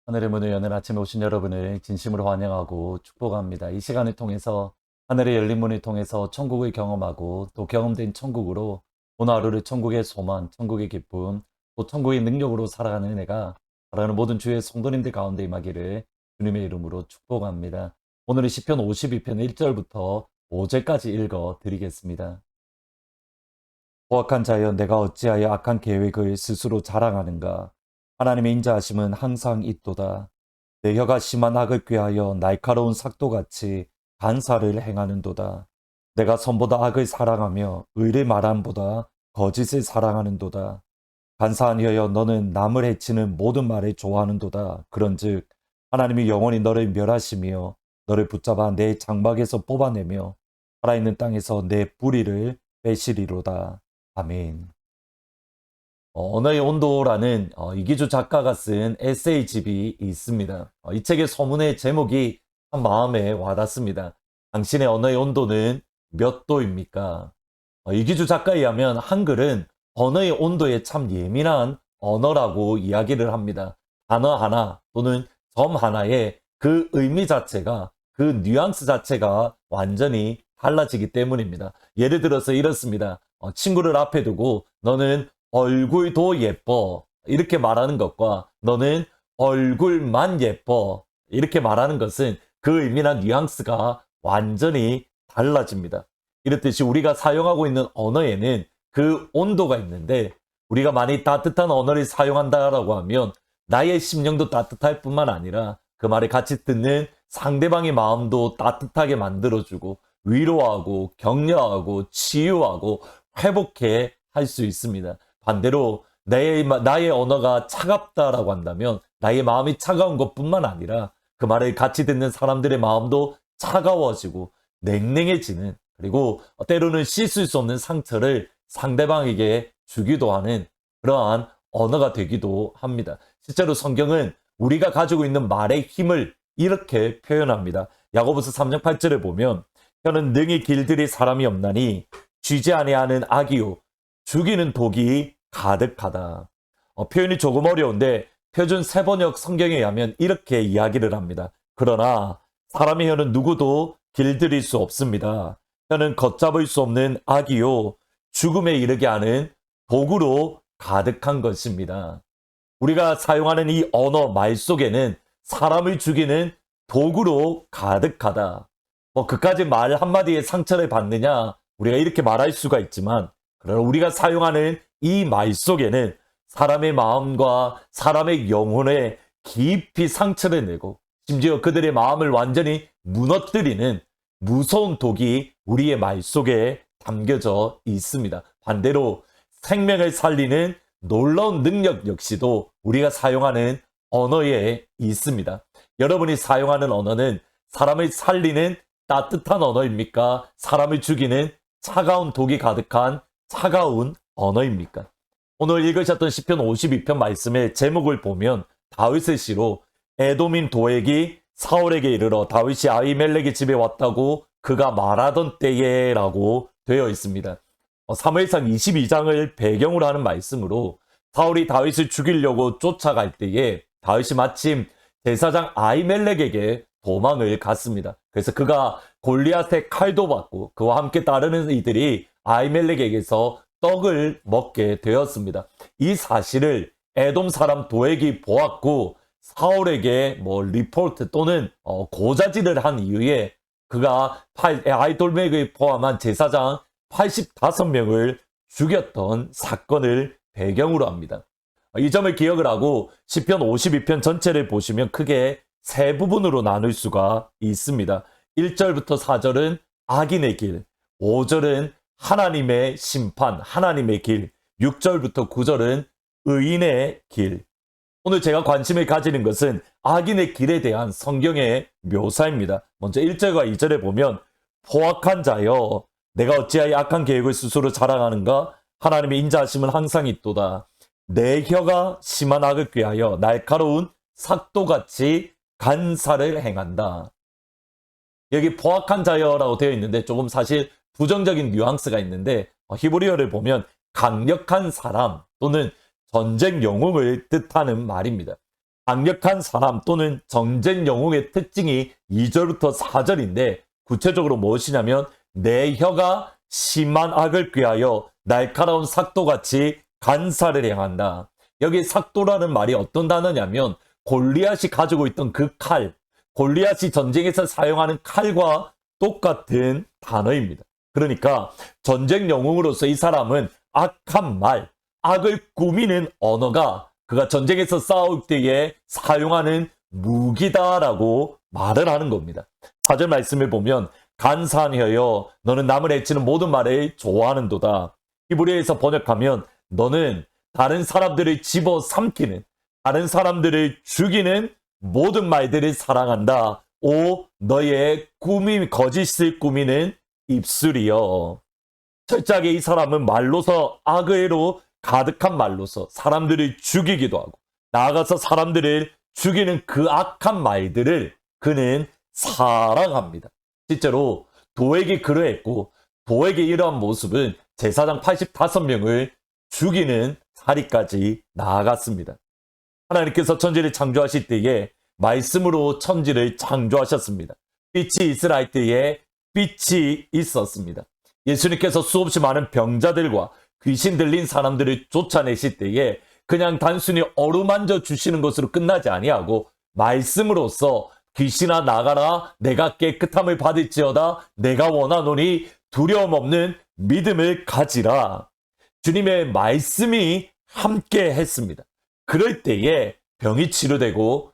하늘의 문을 여는 아침에 오신 여러분을 진심으로 환영하고 축복합니다. 이 시간을 통해서 하늘의 열린 문을 통해서 천국을 경험하고 또 경험된 천국으로 오늘 하루를 천국의 소망, 천국의 기쁨, 또 천국의 능력으로 살아가는 은혜가 바라는 모든 주의 성도님들 가운데 임하기를 주님의 이름으로 축복합니다. 오늘은 시편 52편 1절부터 5절까지 읽어 드리겠습니다. 포악한 자여 내가 어찌하여 악한 계획을 스스로 자랑하는가. 하나님의 인자하심은 항상 있도다. 내 혀가 심한 악을 꾀하여 날카로운 삭도같이 간사를 행하는도다. 내가 선보다 악을 사랑하며 의를 말함보다 거짓을 사랑하는도다. 간사한 혀여 너는 남을 해치는 모든 말을 좋아하는도다. 그런즉 하나님이 영원히 너를 멸하시며 너를 붙잡아 내 장막에서 뽑아내며 살아있는 땅에서 내 뿌리를 빼시리로다. 아멘. 언어의 온도라는 이기주 작가가 쓴 에세이집이 있습니다. 이 책의 서문의 제목이 참 마음에 와닿습니다. 당신의 언어의 온도는 몇 도입니까? 이기주 작가에 의하면 한글은 언어의 온도에 참 예민한 언어라고 이야기를 합니다. 단어 하나 또는 점 하나의 그 의미 자체가, 그 뉘앙스 자체가 완전히 달라지기 때문입니다. 예를 들어서 이렇습니다. 친구를 앞에 두고 너는 얼굴도 예뻐 이렇게 말하는 것과 너는 얼굴만 예뻐 이렇게 말하는 것은 그 의미나 뉘앙스가 완전히 달라집니다. 이렇듯이 우리가 사용하고 있는 언어에는 그 온도가 있는데 우리가 많이 따뜻한 언어를 사용한다라고 하면 나의 심령도 따뜻할 뿐만 아니라 그 말을 같이 듣는 상대방의 마음도 따뜻하게 만들어주고 위로하고 격려하고 치유하고 회복해 할 수 있습니다. 반대로 나의 언어가 차갑다라고 한다면 나의 마음이 차가운 것뿐만 아니라 그 말을 같이 듣는 사람들의 마음도 차가워지고 냉랭해지는, 그리고 때로는 씻을 수 없는 상처를 상대방에게 주기도 하는 그러한 언어가 되기도 합니다. 실제로 성경은 우리가 가지고 있는 말의 힘을 이렇게 표현합니다. 야고보서 3장 8절에 보면 혀는 능히 길들일 사람이 없나니 쥐지 아니하는 악이요 죽이는 독이 가득하다. 표현이 조금 어려운데 표준 세번역 성경에 의하면 이렇게 이야기를 합니다. 그러나 사람의 혀는 누구도 길들일 수 없습니다. 혀는 걷잡을 수 없는 악이요 죽음에 이르게 하는 독으로 가득한 것입니다. 우리가 사용하는 이 언어 말 속에는 사람을 죽이는 도구로 가득하다. 그까지 말 한마디에 상처를 받느냐 우리가 이렇게 말할 수가 있지만, 그러나 우리가 사용하는 이 말 속에는 사람의 마음과 사람의 영혼에 깊이 상처를 내고 심지어 그들의 마음을 완전히 무너뜨리는 무서운 독이 우리의 말 속에 담겨져 있습니다. 반대로 생명을 살리는 놀라운 능력 역시도 우리가 사용하는 언어에 있습니다. 여러분이 사용하는 언어는 사람을 살리는 따뜻한 언어입니까? 사람을 죽이는 차가운 독이 가득한 차가운 언어입니까? 오늘 읽으셨던 시편 52편 말씀의 제목을 보면 다윗의 시로 에돔인 도액이 사울에게 이르러 다윗이 아히멜렉의 집에 왔다고 그가 말하던 때에 라고 되어 있습니다. 사무엘상 22장을 배경으로 하는 말씀으로 사울이 다윗을 죽이려고 쫓아갈 때에 다윗이 마침 제사장 아히멜렉에게 도망을 갔습니다. 그래서 그가 골리앗의 칼도 받고 그와 함께 따르는 이들이 아히멜렉에게서 떡을 먹게 되었습니다. 이 사실을 에돔 사람 도액이 보았고 사울에게 리포트 또는 고자질을 한 이후에 그가 아히돌맥을 포함한 제사장 85명을 죽였던 사건을 배경으로 합니다. 이 점을 기억을 하고 시편 52편 전체를 보시면 크게 세 부분으로 나눌 수가 있습니다. 1절부터 4절은 악인의 길, 5절은 하나님의 심판, 하나님의 길, 6절부터 9절은 의인의 길. 오늘 제가 관심을 가지는 것은 악인의 길에 대한 성경의 묘사입니다. 먼저 1절과 2절에 보면 포악한 자여 내가 어찌하여 악한 계획을 스스로 자랑하는가? 하나님의 인자하심은 항상 있도다. 내 혀가 심한 악을 꾀하여 날카로운 삭도같이 간사를 행한다. 여기 포악한 자여라고 되어 있는데 조금 사실 부정적인 뉘앙스가 있는데 히브리어를 보면 강력한 사람 또는 전쟁 영웅을 뜻하는 말입니다. 강력한 사람 또는 정쟁 영웅의 특징이 2절부터 4절인데 구체적으로 무엇이냐면 내 혀가 심한 악을 꾀하여 날카로운 삭도같이 간사를 행한다. 여기 삭도라는 말이 어떤 단어냐면 골리앗이 가지고 있던 그 칼, 골리앗이 전쟁에서 사용하는 칼과 똑같은 단어입니다. 그러니까 전쟁 영웅으로서 이 사람은 악한 말, 악을 꾸미는 언어가 그가 전쟁에서 싸울 때에 사용하는 무기다라고 말을 하는 겁니다. 4절 말씀을 보면 간사한 혀여 너는 남을 해치는 모든 말을 좋아하는도다. 히브리어에서 번역하면 너는 다른 사람들을 집어삼키는, 다른 사람들을 죽이는 모든 말들을 사랑한다. 오 너의 거짓을 꾸미는 입술이여. 철저하게 이 사람은 말로서 악의로 가득한 말로서 사람들을 죽이기도 하고 나아가서 사람들을 죽이는 그 악한 말들을 그는 사랑합니다. 실제로 도에게 그러했고 도에게 이러한 모습은 제사장 85명을 죽이는 사리까지 나아갔습니다. 하나님께서 천지를 창조하실 때에 말씀으로 천지를 창조하셨습니다. 빛이 있으라 때에 빛이 있었습니다. 예수님께서 수없이 많은 병자들과 귀신 들린 사람들을 쫓아내실 때에 그냥 단순히 어루만져 주시는 것으로 끝나지 아니하고 말씀으로써 귀신아 나가라 내가 깨끗함을 받을지어다 내가 원하노니 두려움 없는 믿음을 가지라. 주님의 말씀이 함께 했습니다. 그럴 때에 병이 치료되고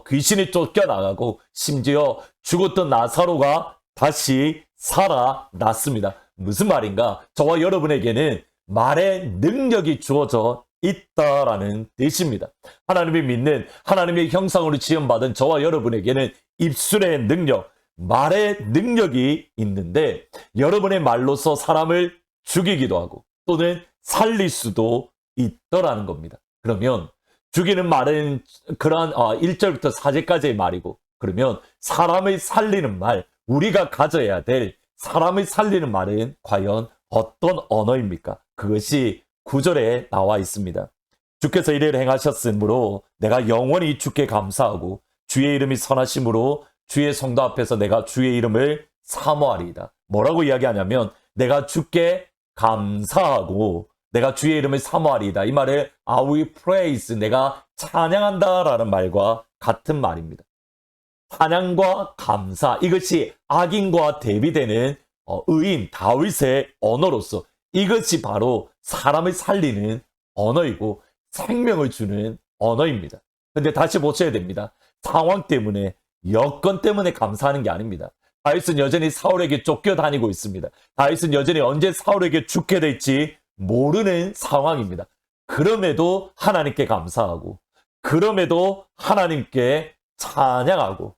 귀신이 쫓겨나가고 심지어 죽었던 나사로가 다시 살아났습니다. 무슨 말인가? 저와 여러분에게는 말의 능력이 주어져 있다라는 뜻입니다. 하나님을 믿는 하나님의 형상으로 지음받은 저와 여러분에게는 입술의 능력, 말의 능력이 있는데 여러분의 말로서 사람을 죽이기도 하고 또는 살릴 수도 있더라는 겁니다. 그러면 죽이는 말은 그러한 1절부터 4절까지의 말이고 그러면 사람을 살리는 말, 우리가 가져야 될 사람을 살리는 말은 과연 어떤 언어입니까? 그것이 9절에 나와 있습니다. 주께서 이를 행하셨으므로 내가 영원히 주께 감사하고 주의 이름이 선하심으로 주의 성도 앞에서 내가 주의 이름을 사모하리이다. 뭐라고 이야기하냐면 내가 주께 감사하고 내가 주의 이름을 사모하리이다. 이 말을 I will praise, 내가 찬양한다 라는 말과 같은 말입니다. 찬양과 감사, 이것이 악인과 대비되는 의인 다윗의 언어로서 이것이 바로 사람을 살리는 언어이고 생명을 주는 언어입니다. 근데 다시 보셔야 됩니다. 상황 때문에, 여건 때문에 감사하는 게 아닙니다. 다윗은 여전히 사울에게 쫓겨다니고 있습니다. 다윗은 여전히 언제 사울에게 죽게 될지 모르는 상황입니다. 그럼에도 하나님께 감사하고 그럼에도 하나님께 찬양하고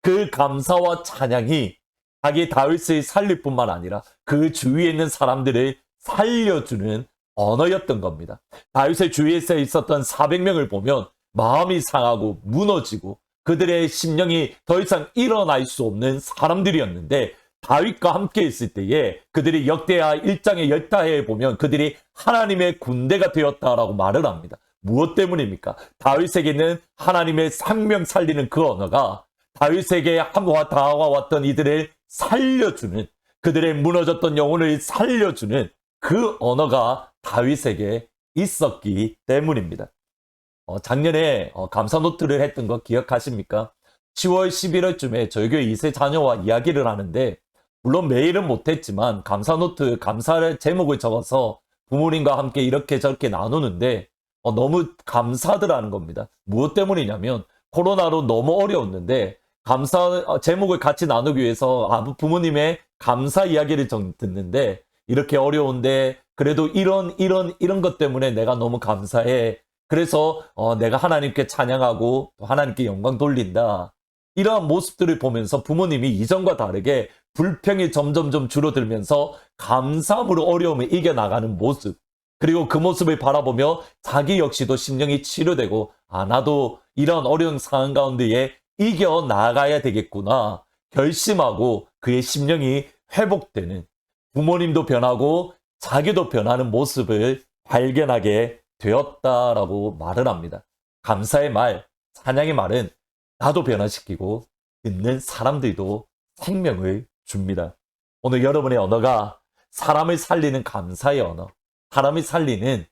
그 감사와 찬양이 자기 다윗을 살릴 뿐만 아니라 그 주위에 있는 사람들을 살려주는 언어였던 겁니다. 다윗의 주위에 있었던 400명을 보면 마음이 상하고 무너지고 그들의 심령이 더 이상 일어날 수 없는 사람들이었는데 다윗과 함께 있을 때에 그들이 역대하 1장의 열다해에 보면 그들이 하나님의 군대가 되었다라고 말을 합니다. 무엇 때문입니까? 다윗에게는 하나님의 생명 살리는 그 언어가 다윗에게 함과 다가왔던 이들을 살려주는, 그들의 무너졌던 영혼을 살려주는 그 언어가 다윗에게 있었기 때문입니다. 작년에 감사 노트를 했던 거 기억하십니까? 10월 11월쯤에 저희 교회 2세 자녀와 이야기를 하는데 물론 매일은 못했지만 감사 노트, 감사의 제목을 적어서 부모님과 함께 이렇게 저렇게 나누는데 너무 감사하더라는 겁니다. 무엇 때문이냐면 코로나로 너무 어려웠는데 감사 제목을 같이 나누기 위해서 부모님의 감사 이야기를 듣는데 이렇게 어려운데 그래도 이런 것 때문에 내가 너무 감사해. 그래서 내가 하나님께 찬양하고 하나님께 영광 돌린다. 이러한 모습들을 보면서 부모님이 이전과 다르게 불평이 점점점 줄어들면서 감사함으로 어려움을 이겨나가는 모습, 그리고 그 모습을 바라보며 자기 역시도 심령이 치료되고 나도 이런 어려운 상황 가운데에 이겨나가야 되겠구나 결심하고 그의 심령이 회복되는, 부모님도 변하고 자기도 변하는 모습을 발견하게 되었다라고 말을 합니다. 감사의 말, 찬양의 말은 나도 변화시키고 듣는 사람들도 생명을 줍니다. 오늘 여러분의 언어가 사람을 살리는 감사의 언어, 사람을 살리는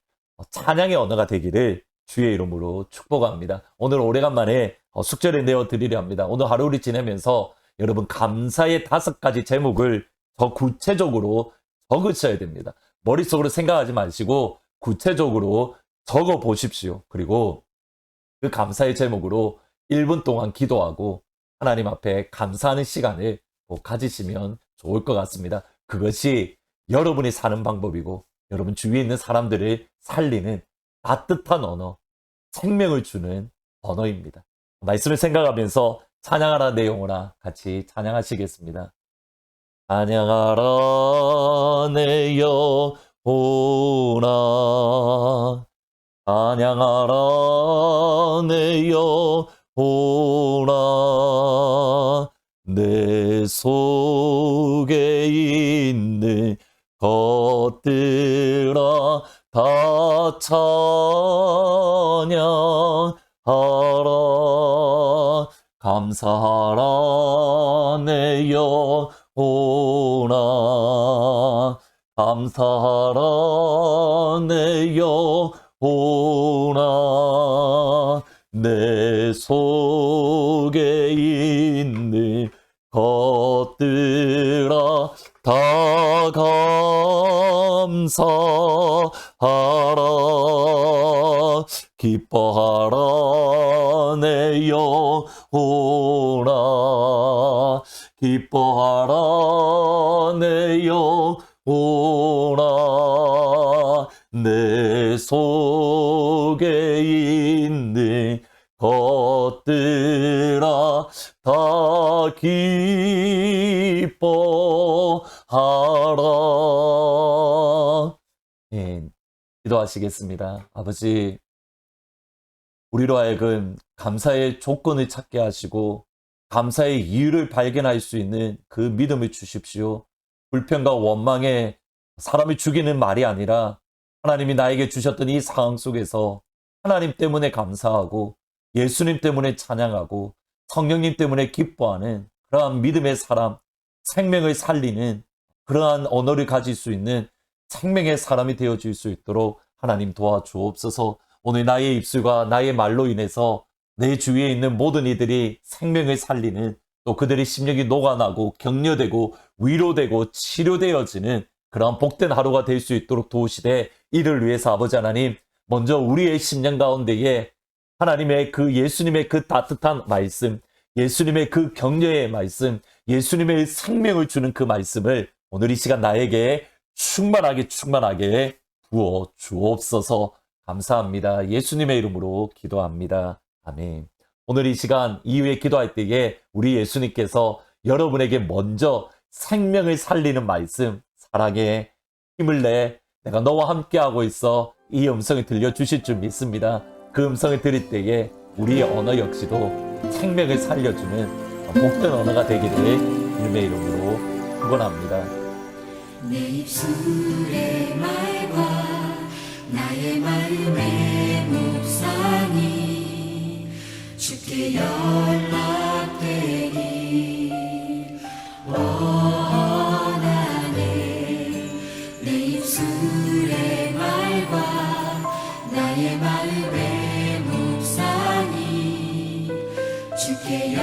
찬양의 언어가 되기를 주의 이름으로 축복합니다. 오늘 오래간만에 숙제를 내어드리려 합니다. 오늘 하루를 지내면서 여러분 감사의 5가지 제목을 더 구체적으로 적으셔야 됩니다. 머릿속으로 생각하지 마시고 구체적으로 적어 보십시오. 그리고 그 감사의 제목으로 1분 동안 기도하고 하나님 앞에 감사하는 시간을 가지시면 좋을 것 같습니다. 그것이 여러분이 사는 방법이고 여러분 주위에 있는 사람들을 살리는 따뜻한 언어, 생명을 주는 언어입니다. 말씀을 생각하면서 찬양하라 내 영혼아 같이 찬양하시겠습니다. 찬양하라 내 영혼아 찬양하라 내 영혼아 내 속에 있는 것들아 다 찬양하라 감사하라 내 영혼아 감사하라 내 영혼아 내 속에 있는 것들아 다 감사하라 기뻐하라 내 영혼아 기뻐하라 내 영혼아 내 속에 있는 것들아 다 기뻐하라. 예, 기도하시겠습니다. 아버지, 우리로 하여금 감사의 조건을 찾게 하시고 감사의 이유를 발견할 수 있는 그 믿음을 주십시오. 불평과 원망에 사람을 죽이는 말이 아니라 하나님이 나에게 주셨던 이 상황 속에서 하나님 때문에 감사하고 예수님 때문에 찬양하고 성령님 때문에 기뻐하는 그러한 믿음의 사람, 생명을 살리는 그러한 언어를 가질 수 있는 생명의 사람이 되어질 수 있도록 하나님 도와주옵소서. 오늘 나의 입술과 나의 말로 인해서 내 주위에 있는 모든 이들이 생명을 살리는 또 그들의 심령이 녹아나고 격려되고 위로되고 치료되어지는 그러한 복된 하루가 될 수 있도록 도우시되 이를 위해서 아버지 하나님 먼저 우리의 심령 가운데에 하나님의 그 예수님의 그 따뜻한 말씀, 예수님의 그 격려의 말씀, 예수님의 생명을 주는 그 말씀을 오늘 이 시간 나에게 충만하게 부어 주옵소서. 감사합니다. 예수님의 이름으로 기도합니다. 아멘. 오늘 이 시간 이후에 기도할 때에 우리 예수님께서 여러분에게 먼저 생명을 살리는 말씀, 사랑에 힘을 내 내가 너와 함께하고 있어 이 음성을 들려주실 줄 믿습니다. 그 음성을 들을 때에 우리의 언어 역시도 생명을 살려주는 복된 언어가 되기를 주님의 이름으로 축원합니다. 내 입술의 말과 나의 마음의 묵상이 주께 연락되길 원하네. 내 입술의 말과 나의 마음의 묵상이 주께